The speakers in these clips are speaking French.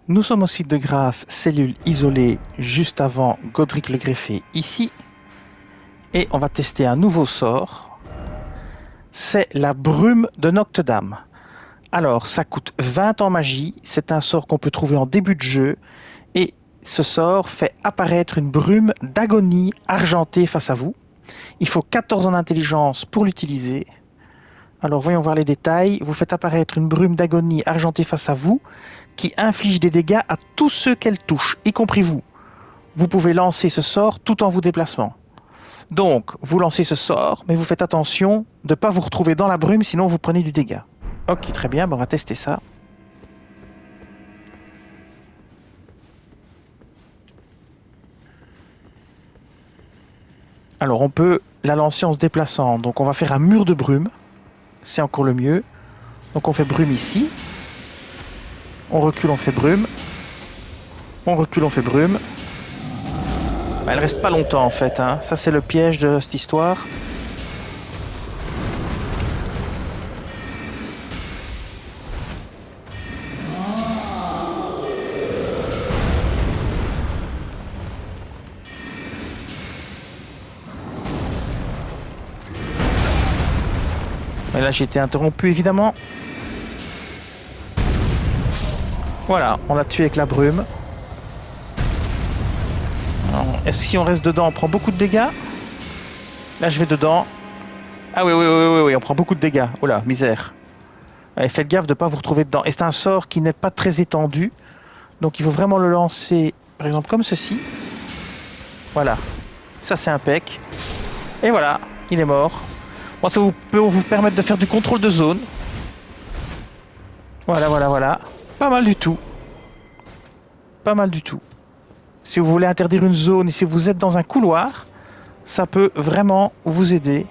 Nous sommes au site de Grasse, cellule isolée, juste avant Godric le Greffé, ici. Et on va tester un nouveau sort. C'est la brume de Noctedam. Alors, ça coûte 20 en magie. C'est un sort qu'on peut trouver en début de jeu. Et ce sort fait apparaître une brume d'agonie argentée face à vous. Il faut 14 en intelligence pour l'utiliser. Alors, voyons voir les détails. Vous faites apparaître une brume d'agonie argentée face à vous qui inflige des dégâts à tous ceux qu'elle touche, y compris vous. Vous pouvez lancer ce sort tout en vous déplaçant. Donc, vous lancez ce sort, mais vous faites attention de ne pas vous retrouver dans la brume, sinon vous prenez du dégât. Ok, très bien, on va tester ça. Alors, on peut la lancer en se déplaçant. Donc, on va faire un mur de brume. C'est encore le mieux. Donc, on fait brume ici. On recule, on fait brume. On recule, on fait brume. Elle reste pas longtemps en fait, hein. Ça c'est le piège de cette histoire. Et là j'ai été interrompu évidemment. Voilà, on l'a tué avec la brume. Est-ce que si on reste dedans on prend beaucoup de dégâts? Là je vais dedans. Ah oui, on prend beaucoup de dégâts. Oh là, misère. Allez, faites gaffe de ne pas vous retrouver dedans. Et c'est un sort qui n'est pas très étendu. Donc il faut vraiment le lancer, par exemple comme ceci. Voilà. Ça c'est impec. Et voilà, il est mort. Bon, ça peut vous permettre de faire du contrôle de zone. Voilà. Pas mal du tout. Pas mal du tout. Si vous voulez interdire une zone et si vous êtes dans un couloir, ça peut vraiment vous aider.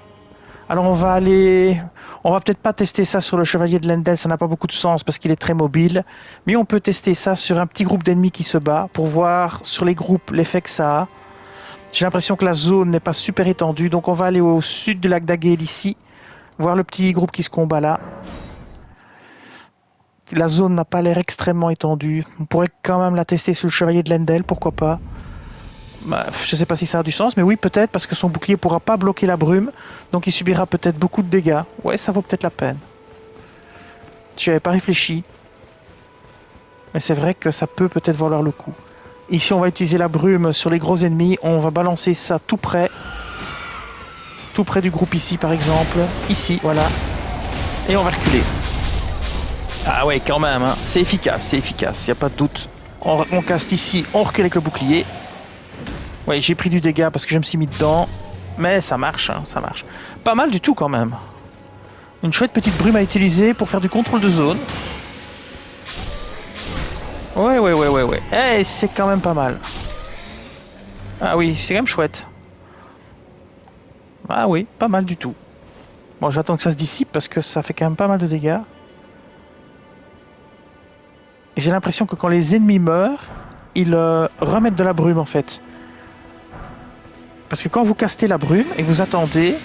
Alors on va peut-être pas tester ça sur le chevalier de Lendel, ça n'a pas beaucoup de sens parce qu'il est très mobile, mais on peut tester ça sur un petit groupe d'ennemis qui se bat pour voir sur les groupes l'effet que ça a. J'ai l'impression que la zone n'est pas super étendue, donc on va aller au sud du lac d'Aguel ici, voir le petit groupe qui se combat là. La zone n'a pas l'air extrêmement étendue, on pourrait quand même la tester sur le chevalier de Lendel, pourquoi pas. Bah, je ne sais pas si ça a du sens, mais oui, peut-être, parce que son bouclier ne pourra pas bloquer la brume, donc il subira peut-être beaucoup de dégâts. Ouais, ça vaut peut-être la peine. J'y avais pas réfléchi. Mais c'est vrai que ça peut peut-être valoir le coup. Ici, on va utiliser la brume sur les gros ennemis. On va balancer ça tout près. Tout près du groupe ici, par exemple. Ici, voilà. Et on va reculer. Ah ouais, quand même, hein. C'est efficace, il n'y a pas de doute. On caste ici, on recule avec le bouclier. Ouais, j'ai pris du dégât parce que je me suis mis dedans. Mais ça marche, hein, ça marche. Pas mal du tout quand même. Une chouette petite brume à utiliser pour faire du contrôle de zone. Ouais. Eh, c'est quand même pas mal. Ah oui, c'est quand même chouette. Ah oui, pas mal du tout. Bon, j'attends que ça se dissipe parce que ça fait quand même pas mal de dégâts. Et j'ai l'impression que quand les ennemis meurent, ils remettent de la brume en fait. Parce que quand vous castez la brume et vous attendez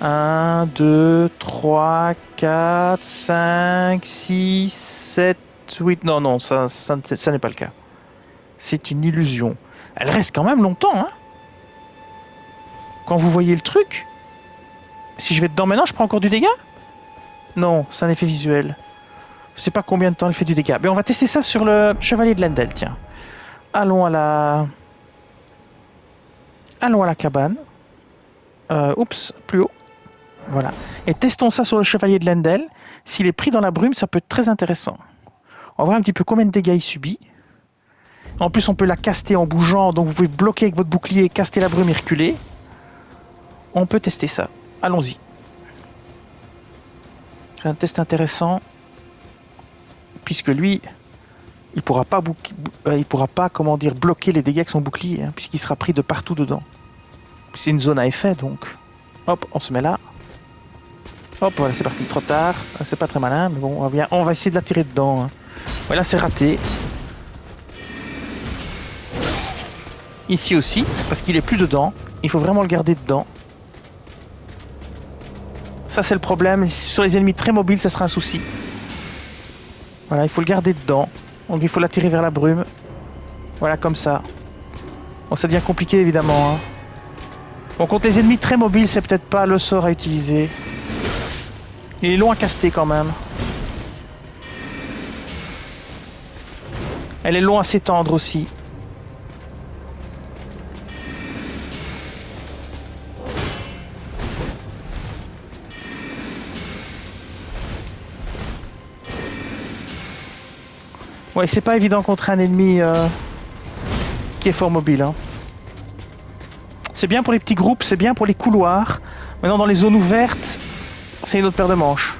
1, 2, 3, 4, 5, 6, 7, 8... Non, ça n'est pas le cas. C'est une illusion. Elle reste quand même longtemps, hein. Quand vous voyez le truc, si je vais dedans maintenant, je prends encore du dégât? Non, c'est un effet visuel. Je sais pas combien de temps elle fait du dégât. Mais on va tester ça sur le chevalier de Lendel, tiens. Allons à la cabane. Oups, plus haut. Voilà. Et testons ça sur le chevalier de Lendel. S'il est pris dans la brume, ça peut être très intéressant. On va voir un petit peu combien de dégâts il subit. En plus, on peut la caster en bougeant, donc vous pouvez bloquer avec votre bouclier, caster la brume et reculer. On peut tester ça. Allons-y. Un test intéressant. Puisque lui, il pourra pas comment dire, bloquer les dégâts avec son bouclier, hein, puisqu'il sera pris de partout dedans. C'est une zone à effet, donc. Hop, on se met là. Hop, voilà, c'est parti, trop tard. C'est pas très malin, mais bon, on va essayer de la tirer dedans. Hein. Voilà, c'est raté. Ici aussi, parce qu'il est plus dedans. Il faut vraiment le garder dedans. Ça, c'est le problème. Sur les ennemis très mobiles, ça sera un souci. Voilà, il faut le garder dedans. Donc il faut l'attirer vers la brume. Voilà, comme ça. Bon, ça devient compliqué, évidemment. Hein. Bon, contre les ennemis très mobiles, c'est peut-être pas le sort à utiliser. Il est long à caster, quand même. Elle est long à s'étendre aussi. Ouais, c'est pas évident contre un ennemi qui est fort mobile. Hein. C'est bien pour les petits groupes, c'est bien pour les couloirs. Maintenant, dans les zones ouvertes, c'est une autre paire de manches.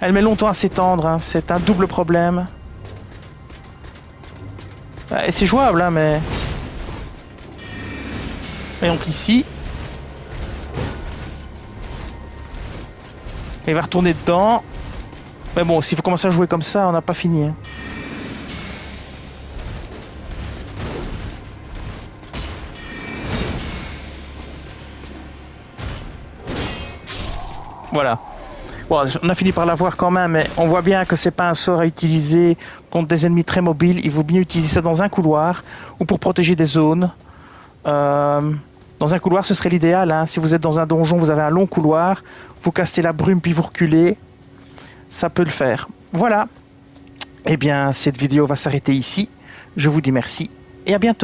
Elle met longtemps à s'étendre, hein. C'est un double problème. Et c'est jouable, hein, mais... Et donc ici... Il va retourner dedans. Mais bon, s'il faut commencer à jouer comme ça, on n'a pas fini. Hein. Voilà. Bon, on a fini par l'avoir quand même, mais on voit bien que c'est pas un sort à utiliser contre des ennemis très mobiles. Il vaut mieux utiliser ça dans un couloir ou pour protéger des zones. Dans un couloir, ce serait l'idéal. Hein. Si vous êtes dans un donjon, vous avez un long couloir, vous castez la brume puis vous reculez. Ça peut le faire. Voilà. Eh bien, cette vidéo va s'arrêter ici. Je vous dis merci et à bientôt.